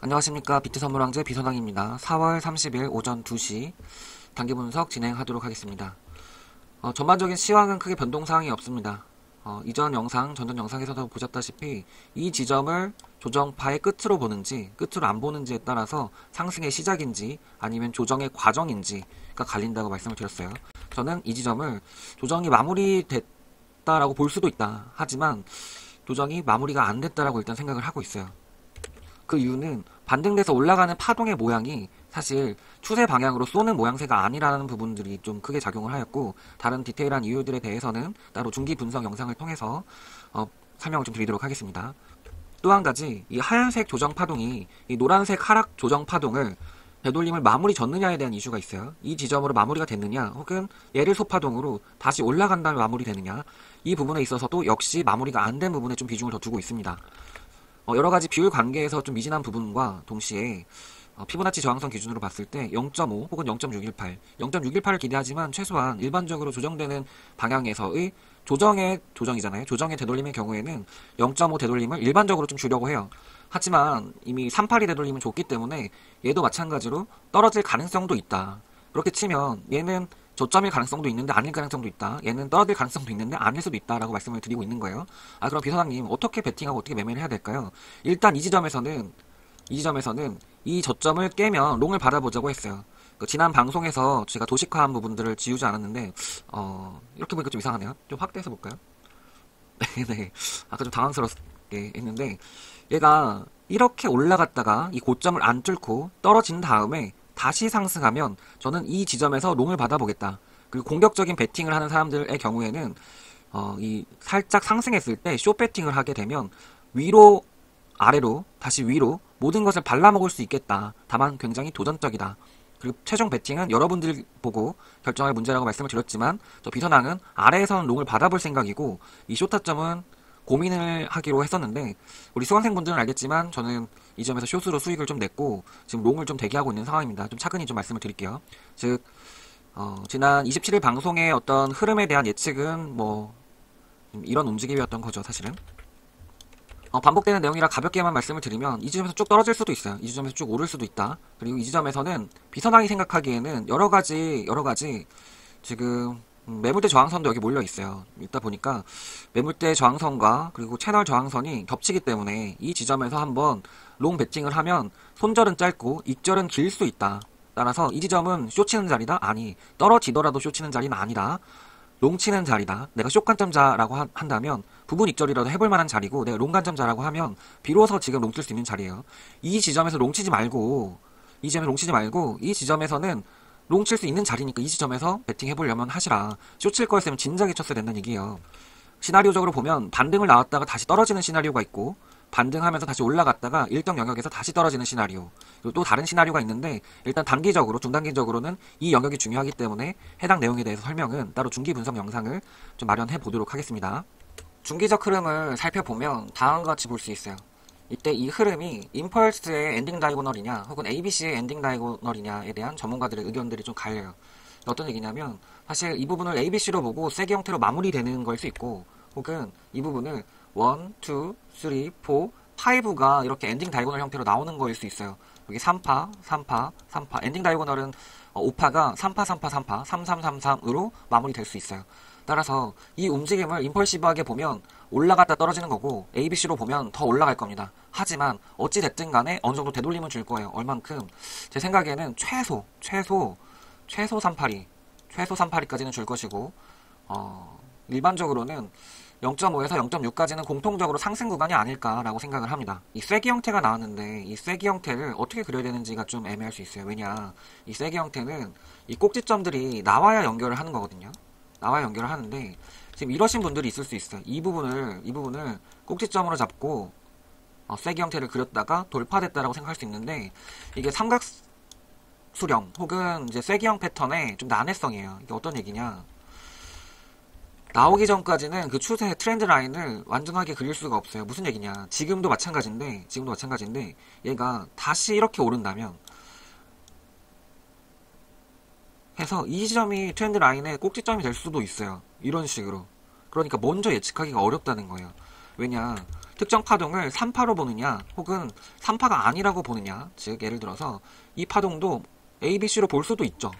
안녕하십니까. 비트선물왕제 비선왕입니다. 4월 30일 오전 2시 단기 분석 진행하도록 하겠습니다. 전반적인 시황은 크게 변동사항이 없습니다. 이전 영상, 전전 영상에서도 보셨다시피 이 지점을 조정파의 끝으로 보는지 끝으로 안 보는지에 따라서 상승의 시작인지 아니면 조정의 과정인지가 갈린다고 말씀을 드렸어요. 저는 이 지점을 조정이 마무리됐다라고 볼 수도 있다. 하지만 조정이 마무리가 안 됐다라고 일단 생각을 하고 있어요. 그 이유는 반등돼서 올라가는 파동의 모양이 사실 추세 방향으로 쏘는 모양새가 아니라는 부분들이 좀 크게 작용을 하였고, 다른 디테일한 이유들에 대해서는 따로 중기 분석 영상을 통해서 설명을 좀 드리도록 하겠습니다. 또 한 가지, 이 하얀색 조정 파동이 이 노란색 하락 조정 파동을 되돌림을 마무리 졌느냐에 대한 이슈가 있어요. 이 지점으로 마무리가 됐느냐, 혹은 얘를 소파동으로 다시 올라간 다음에 마무리되느냐, 이 부분에 있어서도 역시 마무리가 안 된 부분에 좀 비중을 더 두고 있습니다. 여러가지 비율 관계에서 좀 미진한 부분과 동시에 피보나치 저항선 기준으로 봤을 때 0.5 혹은 0.618, 0.618을 기대하지만 최소한 일반적으로 조정되는 방향에서의 조정이잖아요. 조정의 되돌림의 경우에는 0.5 되돌림을 일반적으로 좀 주려고 해요. 하지만 이미 38이 되돌림은 줬기 때문에 얘도 마찬가지로 떨어질 가능성도 있다. 그렇게 치면 얘는 저점일 가능성도 있는데 아닐 가능성도 있다. 얘는 떨어질 가능성도 있는데 아닐 수도 있다라고 말씀을 드리고 있는 거예요. 그럼 비서장님 어떻게 베팅하고 어떻게 매매를 해야 될까요? 일단 이 지점에서는 이 저점을 깨면 롱을 받아보자고 했어요. 지난 방송에서 제가 도식화한 부분들을 지우지 않았는데 이렇게 보니까 좀 이상하네요. 좀 확대해서 볼까요? 네, 아까 좀 당황스럽게 했는데 얘가 이렇게 올라갔다가 이 고점을 안 뚫고 떨어진 다음에 다시 상승하면 저는 이 지점에서 롱을 받아보겠다. 그리고 공격적인 베팅을 하는 사람들의 경우에는 이 살짝 상승했을 때 숏 베팅을 하게 되면 위로 아래로 다시 위로 모든 것을 발라먹을 수 있겠다. 다만 굉장히 도전적이다. 그리고 최종 베팅은 여러분들 보고 결정할 문제라고 말씀을 드렸지만 저 비선왕은 아래에서는 롱을 받아볼 생각이고 이 숏타점은 고민을 하기로 했었는데 우리 수강생분들은 알겠지만 저는 이 점에서 숏으로 수익을 좀 냈고 지금 롱을 좀 대기하고 있는 상황입니다. 좀 차근히 좀 말씀을 드릴게요. 즉 지난 27일 방송의 어떤 흐름에 대한 예측은 뭐 이런 움직임이었던 거죠. 사실은 반복되는 내용이라 가볍게만 말씀을 드리면 이 지점에서 쭉 떨어질 수도 있어요. 이 지점에서 쭉 오를 수도 있다. 그리고 이 지점에서는 비선왕이 생각하기에는 여러가지 지금 매물대 저항선도 여기 몰려 있어요. 있다 보니까 매물대 저항선과 그리고 채널 저항선이 겹치기 때문에 이 지점에서 한번 롱 베팅을 하면 손절은 짧고 익절은 길 수 있다. 따라서 이 지점은 쇼 치는 자리다? 아니, 떨어지더라도 쇼 치는 자리는 아니다. 롱 치는 자리다. 내가 쇼 관점자라고 한다면 부분 익절이라도 해볼 만한 자리고, 내가 롱 관점자라고 하면 비로소 지금 롱 칠 수 있는 자리예요. 이 지점에서 롱 치지 말고 이 지점에서는 롱 칠 수 있는 자리니까 이 지점에서 베팅 해보려면 하시라. 쇼 칠 거였으면 진작에 쳤어야 된다는 얘기예요. 시나리오적으로 보면 반등을 나왔다가 다시 떨어지는 시나리오가 있고, 반등하면서 다시 올라갔다가 일정 영역에서 다시 떨어지는 시나리오, 그리고 또 다른 시나리오가 있는데, 일단 단기적으로 중단기적으로는 이 영역이 중요하기 때문에 해당 내용에 대해서 설명은 따로 중기 분석 영상을 좀 마련해 보도록 하겠습니다. 중기적 흐름을 살펴보면 다음과 같이 볼 수 있어요. 이때 이 흐름이 임펄스의 엔딩 다이고널이냐 혹은 ABC의 엔딩 다이고널이냐에 대한 전문가들의 의견들이 좀 갈려요. 어떤 얘기냐면 사실 이 부분을 ABC로 보고 세기 형태로 마무리되는 걸 수 있고, 혹은 이 부분을 1, 2, 3, 4, 5가 이렇게 엔딩 다이고널 형태로 나오는 거일 수 있어요. 여기 3파, 3파, 3파, 엔딩 다이고널은 5파가 3파, 3파, 3파, 3333으로 마무리될 수 있어요. 따라서 이 움직임을 임펄시브하게 보면 올라갔다 떨어지는 거고, ABC로 보면 더 올라갈 겁니다. 하지만 어찌 됐든 간에 어느 정도 되돌림은 줄 거예요. 얼만큼? 제 생각에는 최소 382까지는 줄 것이고, 일반적으로는 0.5에서 0.6까지는 공통적으로 상승 구간이 아닐까라고 생각을 합니다. 이 쐐기 형태가 나왔는데 이 쐐기 형태를 어떻게 그려야 되는지가 좀 애매할 수 있어요. 왜냐, 이 쐐기 형태는 이 꼭지점들이 나와야 연결을 하는 거거든요. 나와야 연결을 하는데 지금 이러신 분들이 있을 수 있어요. 이 부분을 꼭지점으로 잡고 쐐기 형태를 그렸다가 돌파됐다라고 생각할 수 있는데, 이게 삼각수렴 혹은 이제 쐐기형 패턴의 좀 난해성이에요. 이게 어떤 얘기냐, 나오기 전까지는 그 추세 트렌드 라인을 완전하게 그릴 수가 없어요. 무슨 얘기냐, 지금도 마찬가지인데 얘가 다시 이렇게 오른다면 해서 이 지점이 트렌드 라인의 꼭지점이 될 수도 있어요. 이런 식으로. 그러니까 먼저 예측하기가 어렵다는 거예요. 왜냐, 특정 파동을 3파로 보느냐 혹은 3파가 아니라고 보느냐. 즉 예를 들어서 이 파동도 ABC로 볼 수도 있죠.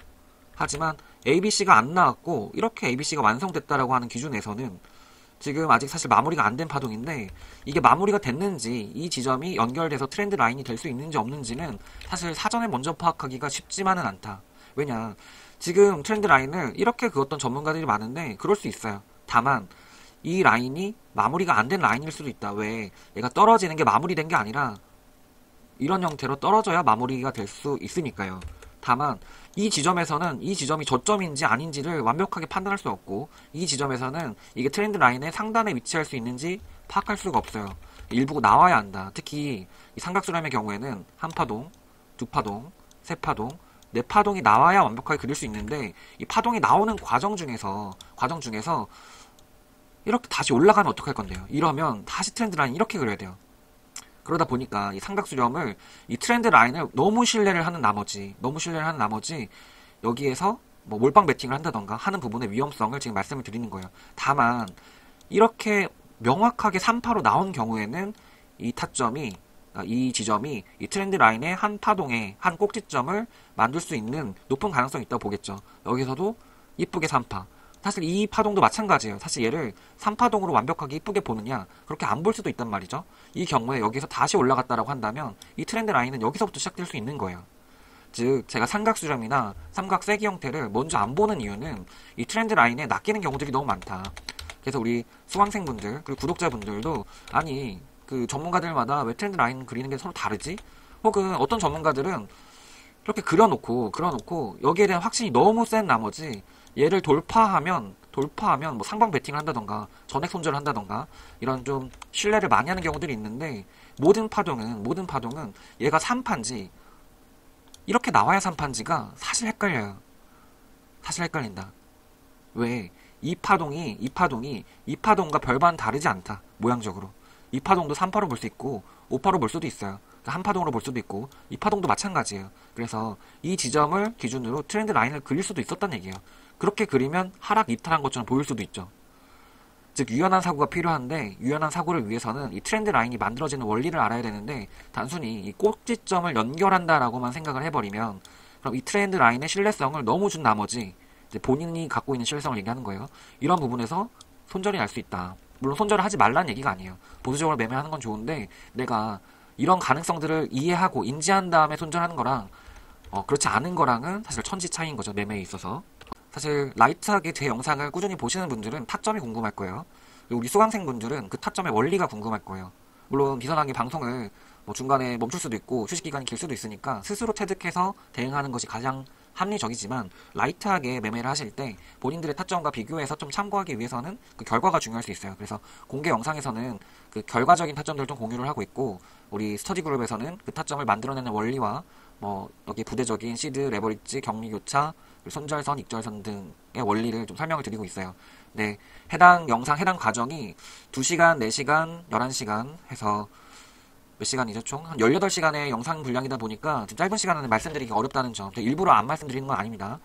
하지만 ABC가 안 나왔고 이렇게 ABC가 완성됐다라고 하는 기준에서는 지금 아직 사실 마무리가 안 된 파동인데, 이게 마무리가 됐는지 이 지점이 연결돼서 트렌드 라인이 될 수 있는지 없는지는 사실 사전에 먼저 파악하기가 쉽지만은 않다. 왜냐, 지금 트렌드 라인을 이렇게 그었던 전문가들이 많은데 그럴 수 있어요. 다만 이 라인이 마무리가 안 된 라인일 수도 있다. 왜? 얘가 떨어지는 게 마무리된 게 아니라 이런 형태로 떨어져야 마무리가 될 수 있으니까요. 다만 이 지점에서는 이 지점이 저점인지 아닌지를 완벽하게 판단할 수 없고, 이 지점에서는 이게 트렌드 라인의 상단에 위치할 수 있는지 파악할 수가 없어요. 일부 나와야 한다. 특히 이 삼각수렴의 경우에는 한 파동, 두 파동, 세 파동, 네 파동이 나와야 완벽하게 그릴 수 있는데, 이 파동이 나오는 과정 중에서 이렇게 다시 올라가면 어떡할 건데요? 이러면 다시 트렌드 라인 이렇게 그려야 돼요. 그러다 보니까 이 삼각수렴을, 이 트렌드 라인을 너무 신뢰를 하는 나머지 여기에서 뭐 몰빵 베팅을 한다던가 하는 부분의 위험성을 지금 말씀을 드리는 거예요. 다만 이렇게 명확하게 3파로 나온 경우에는 이 타점이, 이 지점이 이 트렌드 라인의 한 파동의 한 꼭지점을 만들 수 있는 높은 가능성이 있다고 보겠죠. 여기서도 이쁘게 3파. 사실 이 파동도 마찬가지예요. 사실 얘를 3파동으로 완벽하게 이쁘게 보느냐, 그렇게 안 볼 수도 있단 말이죠. 이 경우에 여기서 다시 올라갔다라고 한다면 이 트렌드 라인은 여기서부터 시작될 수 있는 거예요. 즉 제가 삼각수렴이나 삼각세기 형태를 먼저 안 보는 이유는 이 트렌드 라인에 낚이는 경우들이 너무 많다. 그래서 우리 수강생분들 그리고 구독자분들도, 아니 그 전문가들마다 왜 트렌드 라인 그리는 게 서로 다르지? 혹은 어떤 전문가들은 이렇게 그려놓고 여기에 대한 확신이 너무 센 나머지 얘를 돌파하면 뭐 상방 베팅을 한다던가 전액 손절을 한다던가 이런 좀 신뢰를 많이 하는 경우들이 있는데, 모든 파동은 얘가 3파인지 이렇게 나와야 3파인지가 사실 헷갈려요. 사실 헷갈린다. 왜? 이 파동과 별반 다르지 않다. 모양적으로. 이 파동도 3파로 볼 수 있고 5파로 볼 수도 있어요. 한 파동으로 볼 수도 있고, 이 파동도 마찬가지예요. 그래서 이 지점을 기준으로 트렌드 라인을 그릴 수도 있었단 얘기예요. 그렇게 그리면 하락 이탈한 것처럼 보일 수도 있죠. 즉 유연한 사고가 필요한데, 유연한 사고를 위해서는 이 트렌드 라인이 만들어지는 원리를 알아야 되는데, 단순히 이 꼭지점을 연결한다라고만 생각을 해버리면, 그럼 이 트렌드 라인의 신뢰성을 너무 준 나머지 이제 본인이 갖고 있는 신뢰성을 얘기하는 거예요. 이런 부분에서 손절이 날 수 있다. 물론 손절을 하지 말라는 얘기가 아니에요. 보수적으로 매매하는 건 좋은데, 내가 이런 가능성들을 이해하고 인지한 다음에 손절하는 거랑 그렇지 않은 거랑은 사실 천지 차이인 거죠. 매매에 있어서. 사실 라이트하게 제 영상을 꾸준히 보시는 분들은 타점이 궁금할 거예요. 그리고 우리 수강생분들은 그 타점의 원리가 궁금할 거예요. 물론 비선하게 방송을 뭐 중간에 멈출 수도 있고 휴식기간이 길 수도 있으니까 스스로 체득해서 대응하는 것이 가장 합리적이지만, 라이트하게 매매를 하실 때 본인들의 타점과 비교해서 좀 참고하기 위해서는 그 결과가 중요할 수 있어요. 그래서 공개 영상에서는 그 결과적인 타점들을 좀 공유를 하고 있고, 우리 스터디 그룹에서는 그 타점을 만들어내는 원리와 뭐 여기 부대적인 시드, 레버리지, 격리교차, 손절선, 익절선 등의 원리를 좀 설명을 드리고 있어요. 네, 해당 영상, 해당 과정이 2시간, 4시간, 11시간 해서 몇 시간이죠? 총? 한 18시간의 영상 분량이다 보니까 좀 짧은 시간 안에 말씀드리기 어렵다는 점. 일부러 안 말씀드리는 건 아닙니다.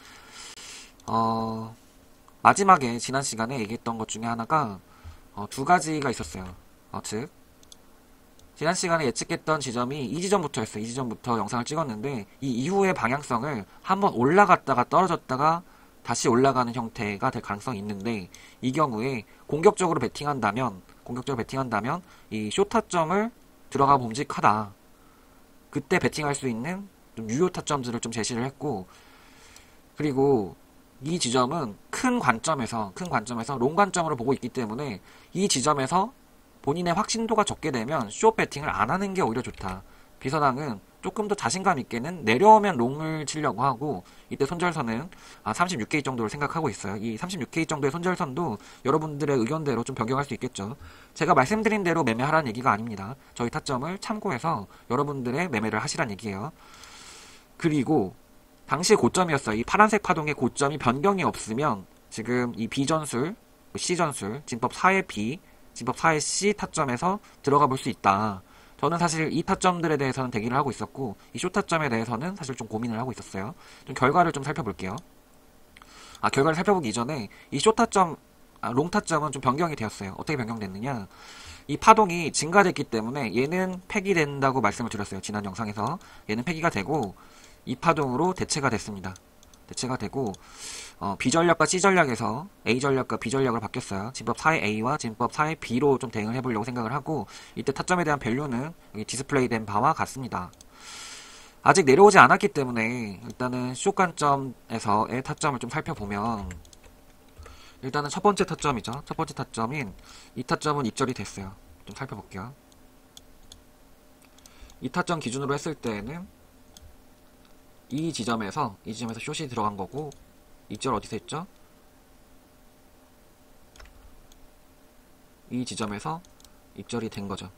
마지막에 지난 시간에 얘기했던 것 중에 하나가 2가지가 있었어요. 즉 지난 시간에 예측했던 지점이 이 지점부터였어요. 이 지점부터 영상을 찍었는데, 이 이후의 방향성을 한번 올라갔다가 떨어졌다가 다시 올라가는 형태가 될 가능성이 있는데, 이 경우에 공격적으로 베팅한다면 이 쇼타점을 들어가 봄직하다. 그때 베팅할 수 있는 좀 유효 타점들을 좀 제시를 했고, 그리고 이 지점은 큰 관점에서 롱 관점으로 보고 있기 때문에 이 지점에서 본인의 확신도가 적게 되면 숏 배팅을 안 하는 게 오히려 좋다. 비선항은 조금 더 자신감 있게는 내려오면 롱을 치려고 하고, 이때 손절선은 36K 정도를 생각하고 있어요. 이 36K 정도의 손절선도 여러분들의 의견대로 좀 변경할 수 있겠죠. 제가 말씀드린 대로 매매하라는 얘기가 아닙니다. 저희 타점을 참고해서 여러분들의 매매를 하시라는 얘기예요. 그리고 당시 고점이었어요. 이 파란색 파동의 고점이 변경이 없으면 지금 이 B전술, C전술, 진법 4의 B, 진법 4의 C 타점에서 들어가 볼 수 있다. 저는 사실 이 타점들에 대해서는 대기를 하고 있었고, 이 쇼 타점에 대해서는 사실 좀 고민을 하고 있었어요. 좀 결과를 좀 살펴볼게요. 결과를 살펴보기 이전에 이 쇼 타점, 롱 타점은 좀 변경이 되었어요. 어떻게 변경됐느냐? 이 파동이 증가됐기 때문에 얘는 폐기된다고 말씀을 드렸어요. 지난 영상에서. 얘는 폐기가 되고 이 파동으로 대체가 됐습니다. 대체가 되고 B전략과 C전략에서 A전략과 B전략으로 바뀌었어요. 진법 4의 A와 진법 4의 B로 좀 대응을 해보려고 생각을 하고, 이때 타점에 대한 밸류는 여기 디스플레이 된 바와 같습니다. 아직 내려오지 않았기 때문에 일단은 숏 관점에서의 타점을 좀 살펴보면, 일단은 첫 번째 타점이죠. 첫 번째 타점인 이 타점은 입절이 됐어요. 좀 살펴볼게요. 이 타점 기준으로 했을 때는 이 지점에서 숏이 들어간 거고, 입절 어디서 했죠? 이 지점에서 입절이 된 거죠.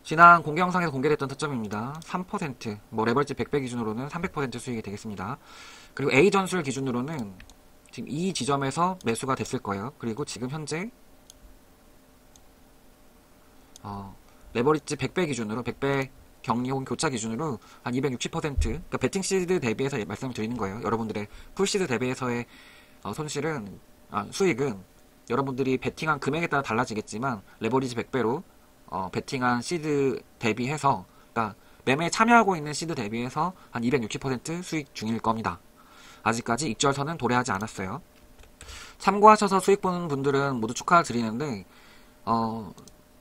지난 공개 영상에서 공개됐던 타점입니다. 3%, 레버리지 100배 기준으로는 300% 수익이 되겠습니다. 그리고 A 전술 기준으로는 지금 이 지점에서 매수가 됐을 거예요. 그리고 지금 현재 레버리지 100배 기준으로 100배 격리 혹은 교차 기준으로 한 260%, 그러니까 베팅 시드 대비해서 말씀을 드리는 거예요. 여러분들의 풀 시드 대비해서의 수익은 여러분들이 베팅한 금액에 따라 달라지겠지만 레버리지 100배로 베팅한 시드 대비해서, 그러니까 매매에 참여하고 있는 시드 대비해서 한 260% 수익 중일 겁니다. 아직까지 익절선은 도래하지 않았어요. 참고하셔서 수익 보는 분들은 모두 축하드리는데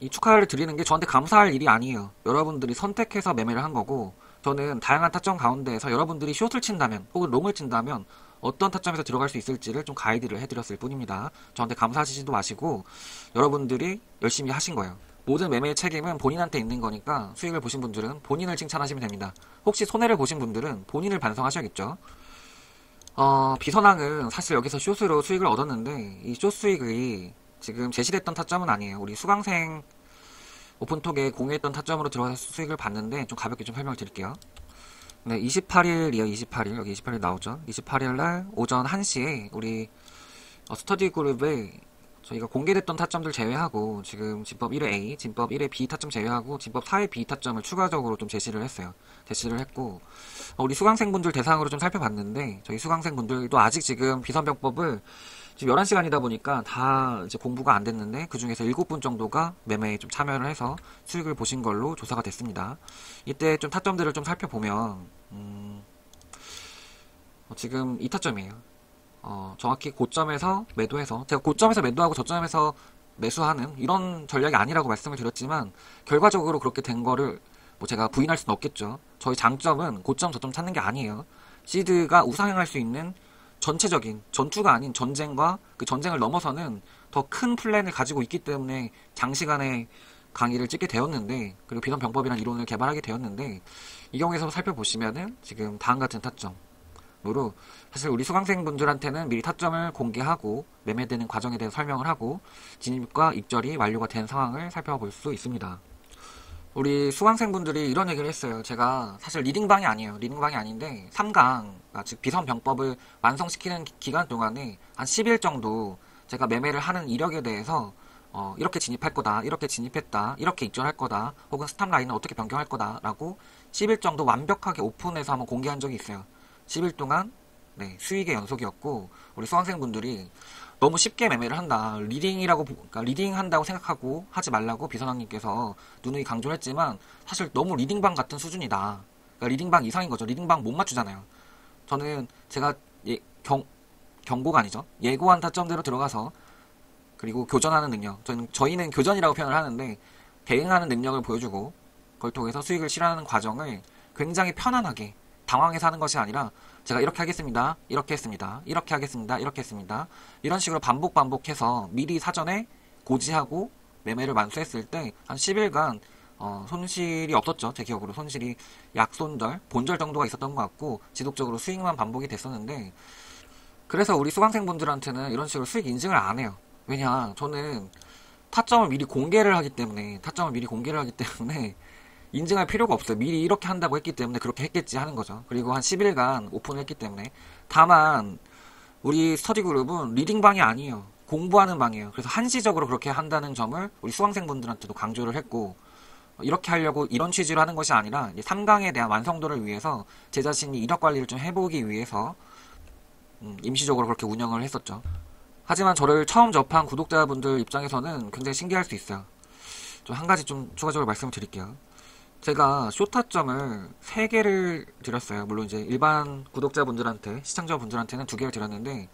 이 축하를 드리는 게 저한테 감사할 일이 아니에요. 여러분들이 선택해서 매매를 한 거고, 저는 다양한 타점 가운데에서 여러분들이 숏을 친다면 혹은 롱을 친다면 어떤 타점에서 들어갈 수 있을지를 좀 가이드를 해드렸을 뿐입니다. 저한테 감사하시지도 마시고 여러분들이 열심히 하신 거예요. 모든 매매의 책임은 본인한테 있는 거니까 수익을 보신 분들은 본인을 칭찬하시면 됩니다. 혹시 손해를 보신 분들은 본인을 반성하셔야겠죠. 비선항은 사실 여기서 숏으로 수익을 얻었는데 이 숏 수익이 지금 제시됐던 타점은 아니에요. 우리 수강생 오픈톡에 공유했던 타점으로 들어가서 수익을 봤는데 좀 가볍게 좀 설명을 드릴게요. 네, 28일이요. 28일. 여기 28일 나오죠. 28일날 오전 1시에 우리 스터디 그룹에 저희가 공개됐던 타점들 제외하고 지금 진법 1의 A, 진법 1의 B 타점 제외하고 진법 4의 B 타점을 추가적으로 좀 제시를 했어요. 제시를 했고 우리 수강생분들 대상으로 좀 살펴봤는데 저희 수강생분들도 아직 지금 비선병법을 지금 11시간이다 보니까 다 이제 공부가 안 됐는데 그 중에서 7분 정도가 매매에 좀 참여를 해서 수익을 보신 걸로 조사가 됐습니다. 이때 좀 타점들을 좀 살펴보면 지금 이 타점이에요. 정확히 고점에서 매도해서, 제가 고점에서 매도하고 저점에서 매수하는 이런 전략이 아니라고 말씀을 드렸지만 결과적으로 그렇게 된 거를 제가 부인할 수는 없겠죠. 저희 장점은 고점 저점 찾는 게 아니에요. 시드가 우상향할 수 있는 전체적인 전투가 아닌 전쟁과 그 전쟁을 넘어서는 더 큰 플랜을 가지고 있기 때문에 장시간의 강의를 찍게 되었는데, 그리고 비선병법이란 이론을 개발하게 되었는데, 이 경우에서 살펴보시면은 지금 다음 같은 타점으로 사실 우리 수강생분들한테는 미리 타점을 공개하고 매매되는 과정에 대해 설명을 하고 진입과 입절이 완료가 된 상황을 살펴볼 수 있습니다. 우리 수강생분들이 이런 얘기를 했어요. 제가 사실 리딩방이 아니에요. 리딩방이 아닌데 3강, 즉 비선병법을 완성시키는 기간 동안에 한 10일 정도 제가 매매를 하는 이력에 대해서 이렇게 진입할 거다, 이렇게 진입했다, 이렇게 입절할 거다, 혹은 스탑 라인은 어떻게 변경할 거다 라고 10일 정도 완벽하게 오픈해서 한번 공개한 적이 있어요. 10일 동안 수익의 연속이었고 우리 수강생분들이 너무 쉽게 매매를 한다, 그러니까 리딩 한다고 생각하고 하지 말라고 비선왕님께서 누누이 강조를 했지만 사실 너무 리딩방 같은 수준이다. 그러니까 리딩방 이상인 거죠. 리딩방 못 맞추잖아요. 저는 제가 경고가 아니죠. 예고한 타점대로 들어가서 그리고 교전하는 능력, 저희는 교전이라고 표현을 하는데 대응하는 능력을 보여주고 그걸 통해서 수익을 실현하는 과정을 굉장히 편안하게, 당황해서 하는 것이 아니라 제가 이렇게 하겠습니다, 이렇게 했습니다, 이렇게 하겠습니다, 이렇게 했습니다, 이런 식으로 반복해서 미리 사전에 고지하고 매매를 만수했을 때 한 10일간 손실이 없었죠. 제 기억으로 손실이 약손절, 본절 정도가 있었던 것 같고 지속적으로 수익만 반복이 됐었는데, 그래서 우리 수강생분들한테는 이런 식으로 수익 인증을 안 해요. 왜냐, 저는 타점을 미리 공개를 하기 때문에 인증할 필요가 없어요. 미리 이렇게 한다고 했기 때문에 그렇게 했겠지 하는 거죠. 그리고 한 10일간 오픈을 했기 때문에. 다만 우리 스터디 그룹은 리딩방이 아니에요. 공부하는 방이에요. 그래서 한시적으로 그렇게 한다는 점을 우리 수강생분들한테도 강조를 했고, 이렇게 하려고 이런 취지로 하는 것이 아니라 3강에 대한 완성도를 위해서 제 자신이 이력 관리를 좀 해보기 위해서 임시적으로 그렇게 운영을 했었죠. 하지만 저를 처음 접한 구독자분들 입장에서는 굉장히 신기할 수 있어요. 좀 한 가지 좀 추가적으로 말씀을 드릴게요. 제가 쇼타점을 3개를 드렸어요. 물론 이제 일반 구독자분들한테, 시청자분들한테는 2개를 드렸는데,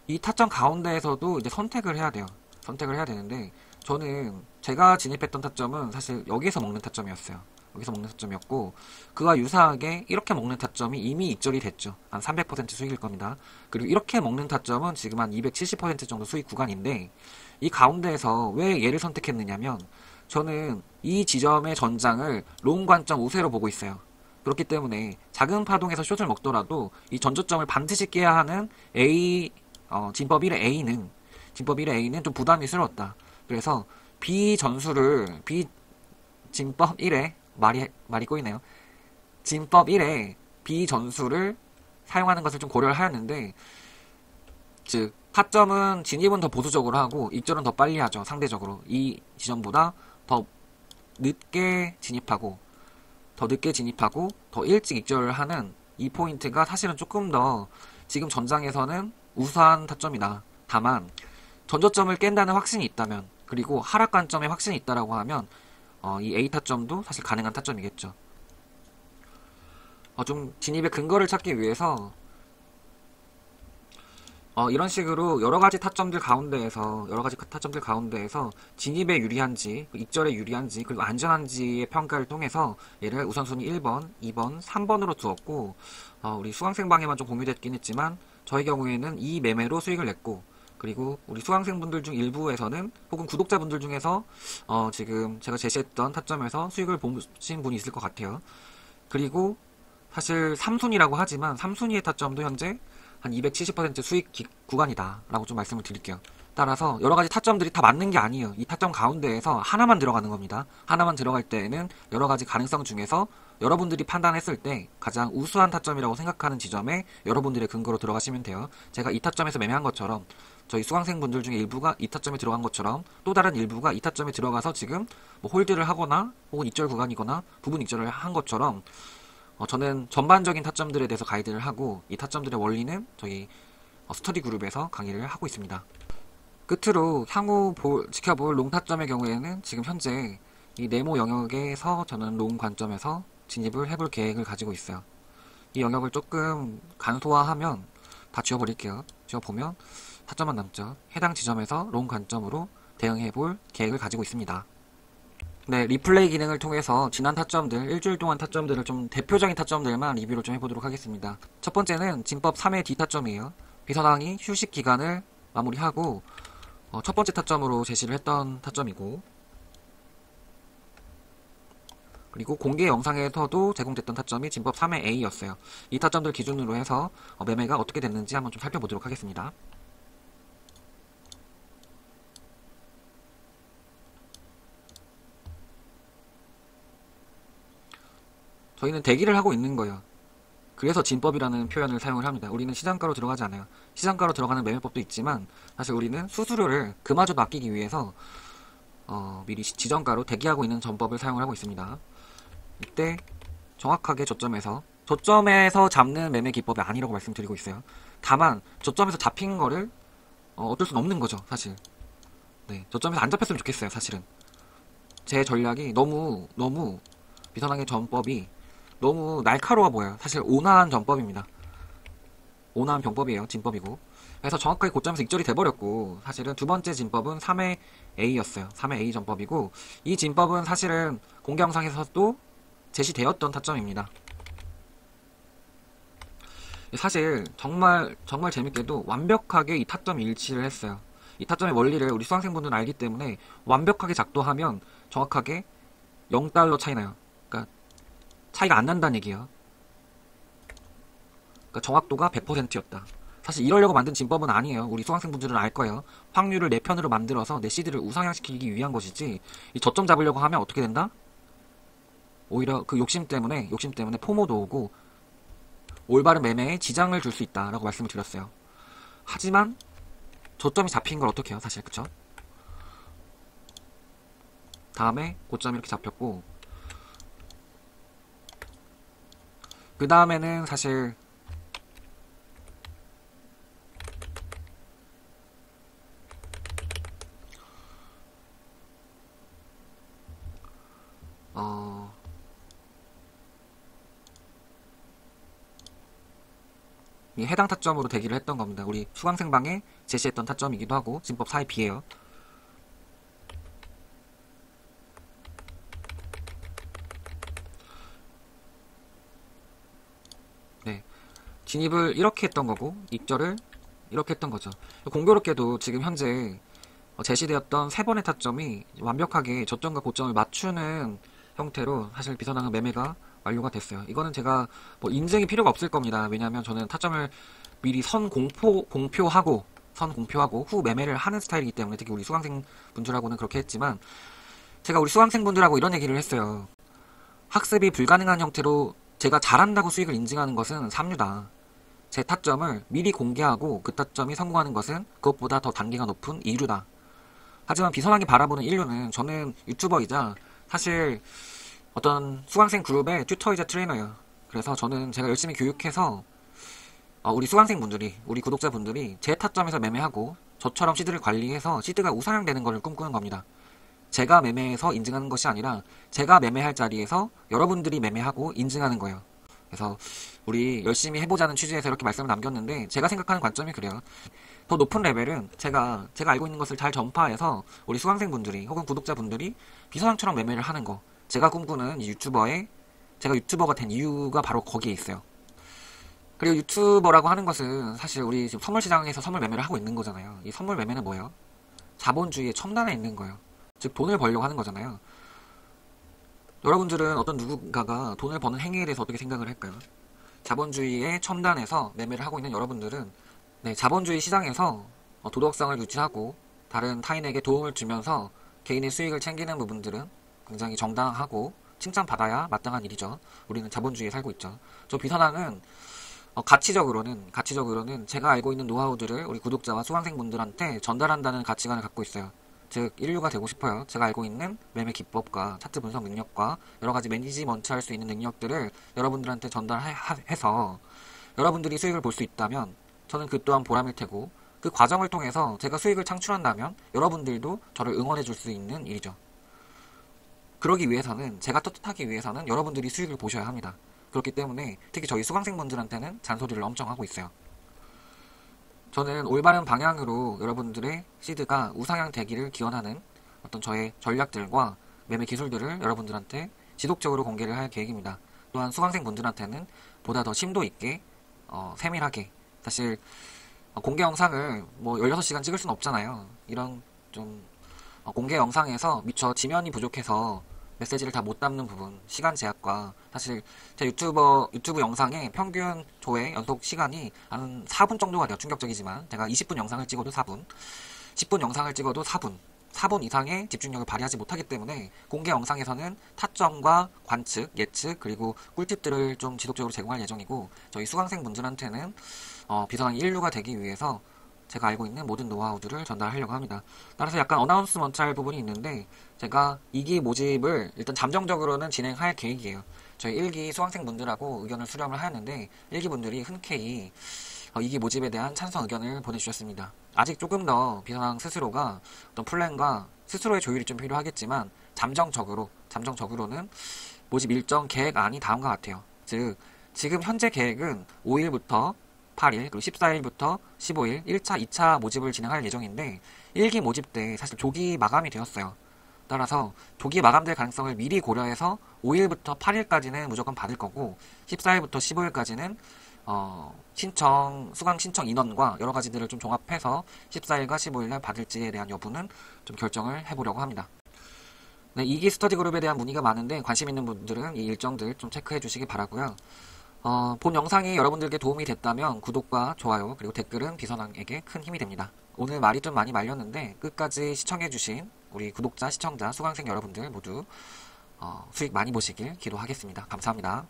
이 타점 가운데에서도 이제 선택을 해야 돼요. 선택을 해야 되는데, 저는 제가 진입했던 타점은 사실 여기에서 먹는 타점이었어요. 여기서 먹는 타점이었고, 그와 유사하게 이렇게 먹는 타점이 이미 익절이 됐죠. 한 300% 수익일 겁니다. 그리고 이렇게 먹는 타점은 지금 한 270% 정도 수익 구간인데, 이 가운데에서 왜 얘를 선택했느냐면, 저는 이 지점의 전장을 롱 관점 우세로 보고 있어요. 그렇기 때문에 작은 파동에서 숏을 먹더라도 이 전저점을 반드시 깨야 하는 진법 1의 A는 좀 부담이 스러웠다. 그래서 진법 1의 말이 꼬이네요. 진법 1의 비전수를 사용하는 것을 좀 고려를 하였는데, 즉 타점은 진입은 더 보수적으로 하고 익절은 더 빨리 하죠. 상대적으로 이 지점보다 더 늦게 진입하고 더 일찍 익절을 하는 이 포인트가 사실은 조금 더 지금 전장에서는 우수한 타점이다. 다만 전저점을 깬다는 확신이 있다면, 그리고 하락 관점에 확신이 있다라고 하면 이 A 타점도 사실 가능한 타점이겠죠. 좀 진입의 근거를 찾기 위해서 이런 식으로 여러 가지 타점들 가운데에서 진입에 유리한지, 익절에 유리한지, 그리고 안전한지의 평가를 통해서 얘를 우선순위 1번, 2번, 3번으로 두었고, 우리 수강생방에만 좀 공유됐긴 했지만 저희 경우에는 이 매매로 수익을 냈고, 그리고 우리 수강생분들 중 일부에서는, 혹은 구독자분들 중에서 지금 제가 제시했던 타점에서 수익을 보신 분이 있을 것 같아요. 그리고 사실 3순위라고 하지만 3순위의 타점도 현재 한 270% 수익 구간이다 라고 좀 말씀을 드릴게요. 따라서 여러가지 타점들이 다 맞는 게 아니에요. 이 타점 가운데에서 하나만 들어가는 겁니다. 하나만 들어갈 때에는 여러가지 가능성 중에서 여러분들이 판단했을 때 가장 우수한 타점이라고 생각하는 지점에 여러분들의 근거로 들어가시면 돼요. 제가 이 타점에서 매매한 것처럼, 저희 수강생분들 중에 일부가 이 타점에 들어간 것처럼, 또 다른 일부가 이 타점에 들어가서 지금 뭐 홀드를 하거나 혹은 익절 구간이거나 부분 익절을 한 것처럼, 저는 전반적인 타점들에 대해서 가이드를 하고, 이 타점들의 원리는 저희 스터디 그룹에서 강의를 하고 있습니다. 끝으로 향후 지켜볼 롱 타점의 경우에는 지금 현재 이 네모 영역에서 저는 롱 관점에서 진입을 해볼 계획을 가지고 있어요. 이 영역을 조금 간소화하면 다 지워버릴게요. 지워보면 타점만 남죠. 해당 지점에서 롱 관점으로 대응해볼 계획을 가지고 있습니다. 네, 리플레이 기능을 통해서 지난 타점들, 일주일 동안 타점들을 좀 대표적인 타점들만 리뷰를 좀 해보도록 하겠습니다. 첫 번째는 진법 3의 D 타점이에요. 비선항이 휴식 기간을 마무리하고 첫 번째 타점으로 제시를 했던 타점이고, 그리고 공개 영상에서도 제공됐던 타점이 진법 3의 A였어요. 이 타점들 기준으로 해서 매매가 어떻게 됐는지 한번 좀 살펴보도록 하겠습니다. 저희는 대기를 하고 있는 거예요. 그래서 진법이라는 표현을 사용을 합니다. 우리는 시장가로 들어가지 않아요. 시장가로 들어가는 매매법도 있지만 사실 우리는 수수료를 그마저도 아끼기 위해서 미리 지정가로 대기하고 있는 전법을 사용을 하고 있습니다. 이때 정확하게 저점에서 잡는 매매 기법이 아니라고 말씀드리고 있어요. 다만 저점에서 잡힌 거를 어쩔 수는 없는 거죠, 사실. 네, 저점에서 안 잡혔으면 좋겠어요, 사실은. 제 전략이 너무 비선항의 전법이 너무 날카로워 보여요. 사실 온화한 전법입니다. 온화한 병법이에요. 진법이고. 그래서 정확하게 고점에서 익절이 돼버렸고, 사실은 두 번째 진법은 3회 A였어요. 3회 A 전법이고, 이 진법은 사실은 공개 영상에서도 제시되었던 타점입니다. 사실 정말 재밌게도 완벽하게 이 타점이 일치를 했어요. 이 타점의 원리를 우리 수강생분들은 알기 때문에 완벽하게 작동하면 정확하게 0달러 차이 나요. 그러니까 차이가 안 난다는 얘기예요. 그러니까 정확도가 100%였다. 사실 이러려고 만든 진법은 아니에요. 우리 수강생분들은 알 거예요. 확률을 내 편으로 만들어서 내 시드를 우상향시키기 위한 것이지, 이 저점 잡으려고 하면 어떻게 된다? 오히려 그 욕심 때문에 포모도 오고 올바른 매매에 지장을 줄 수 있다라고 말씀을 드렸어요. 하지만 저점이 잡힌 걸 어떻게 해요, 사실. 그쵸? 다음에 고점이 이렇게 잡혔고, 그 다음에는 사실 해당 타점으로 대기를 했던 겁니다. 우리 수강생방에 제시했던 타점이기도 하고 진법 4에 비해요. 네, 진입을 이렇게 했던 거고 입절을 이렇게 했던 거죠. 공교롭게도 지금 현재 제시되었던 세 번의 타점이 완벽하게 저점과 고점을 맞추는 형태로 사실 비선항은 매매가 완료가 됐어요. 이거는 제가 뭐 인증이 필요가 없을 겁니다. 왜냐하면 저는 타점을 미리 공표하고 후 매매를 하는 스타일이기 때문에, 특히 우리 수강생 분들하고는 그렇게 했지만, 제가 우리 수강생 분들하고 이런 얘기를 했어요. 학습이 불가능한 형태로 제가 잘한다고 수익을 인증하는 것은 삼류다. 제 타점을 미리 공개하고 그 타점이 성공하는 것은 그것보다 더 단계가 높은 이류다. 하지만 비선하게 바라보는 인류는, 저는 유튜버이자 사실 어떤 수강생 그룹의 튜터이자 트레이너예요. 그래서 저는 제가 열심히 교육해서 우리 수강생분들이, 우리 구독자분들이 제 타점에서 매매하고 저처럼 시드를 관리해서 시드가 우상향되는 것을 꿈꾸는 겁니다. 제가 매매해서 인증하는 것이 아니라 제가 매매할 자리에서 여러분들이 매매하고 인증하는 거예요. 그래서 우리 열심히 해보자는 취지에서 이렇게 말씀을 남겼는데, 제가 생각하는 관점이 그래요. 더 높은 레벨은 제가 알고 있는 것을 잘 전파해서 우리 수강생분들이 혹은 구독자분들이 비선항처럼 매매를 하는 거, 제가 꿈꾸는 이 제가 유튜버가 된 이유가 바로 거기에 있어요. 그리고 유튜버라고 하는 것은 사실 우리 지금 선물 시장에서 선물 매매를 하고 있는 거잖아요. 이 선물 매매는 뭐예요? 자본주의의 첨단에 있는 거예요. 즉 돈을 벌려고 하는 거잖아요. 여러분들은 어떤 누군가가 돈을 버는 행위에 대해서 어떻게 생각을 할까요? 자본주의의 첨단에서 매매를 하고 있는 여러분들은, 네, 자본주의 시장에서 도덕성을 유지하고 다른 타인에게 도움을 주면서 개인의 수익을 챙기는 부분들은 굉장히 정당하고 칭찬받아야 마땅한 일이죠. 우리는 자본주의에 살고 있죠. 저 비선항은 가치적으로는 제가 알고 있는 노하우들을 우리 구독자와 수강생분들한테 전달한다는 가치관을 갖고 있어요. 즉, 인류가 되고 싶어요. 제가 알고 있는 매매 기법과 차트 분석 능력과 여러가지 매니지먼트 할 수 있는 능력들을 여러분들한테 전달해서 여러분들이 수익을 볼 수 있다면 저는 그 또한 보람일 테고, 그 과정을 통해서 제가 수익을 창출한다면 여러분들도 저를 응원해 줄 수 있는 일이죠. 그러기 위해서는, 제가 떳떳하기 위해서는 여러분들이 수익을 보셔야 합니다. 그렇기 때문에 특히 저희 수강생분들한테는 잔소리를 엄청 하고 있어요. 저는 올바른 방향으로 여러분들의 시드가 우상향 되기를 기원하는 어떤 저의 전략들과 매매 기술들을 여러분들한테 지속적으로 공개를 할 계획입니다. 또한 수강생분들한테는 보다 더 심도 있게 세밀하게, 사실 공개 영상을 뭐 16시간 찍을 수는 없잖아요. 이런 좀 공개 영상에서 미처 지면이 부족해서 메시지를 다 못 담는 부분, 시간 제약과, 사실 제 유튜브 영상의 평균 조회 연속 시간이 한 4분 정도가 돼요. 충격적이지만 제가 20분 영상을 찍어도 4분, 10분 영상을 찍어도 4분 이상의 집중력을 발휘하지 못하기 때문에 공개 영상에서는 타점과 관측, 예측, 그리고 꿀팁들을 좀 지속적으로 제공할 예정이고, 저희 수강생분들한테는 비선항 인류가 되기 위해서 제가 알고 있는 모든 노하우들을 전달하려고 합니다. 따라서 약간 어나운스먼트 할 부분이 있는데, 제가 2기 모집을 일단 잠정적으로는 진행할 계획이에요. 저희 1기 수강생분들하고 의견을 수렴을 하였는데 1기 분들이 흔쾌히 2기 모집에 대한 찬성 의견을 보내주셨습니다. 아직 조금 더 비선항 스스로가 어떤 플랜과 스스로의 조율이 좀 필요하겠지만, 잠정적으로는 모집 일정 계획안이 다음과 같아요. 즉, 지금 현재 계획은 5일부터 8일, 그리고 14일부터 15일 1차, 2차 모집을 진행할 예정인데, 1기 모집 때 사실 조기 마감이 되었어요. 따라서 조기 마감될 가능성을 미리 고려해서 5일부터 8일까지는 무조건 받을 거고, 14일부터 15일까지는 수강 신청 인원과 여러 가지들을 좀 종합해서 14일과 15일날 받을지에 대한 여부는 좀 결정을 해보려고 합니다. 네, 2기 스터디 그룹에 대한 문의가 많은데 관심 있는 분들은 이 일정들 좀 체크해 주시기 바라고요. 본 영상이 여러분들께 도움이 됐다면 구독과 좋아요 그리고 댓글은 비선항에게 큰 힘이 됩니다. 오늘 말이 좀 많이 말렸는데 끝까지 시청해주신 우리 구독자, 시청자, 수강생 여러분들 모두 수익 많이 보시길 기도하겠습니다. 감사합니다.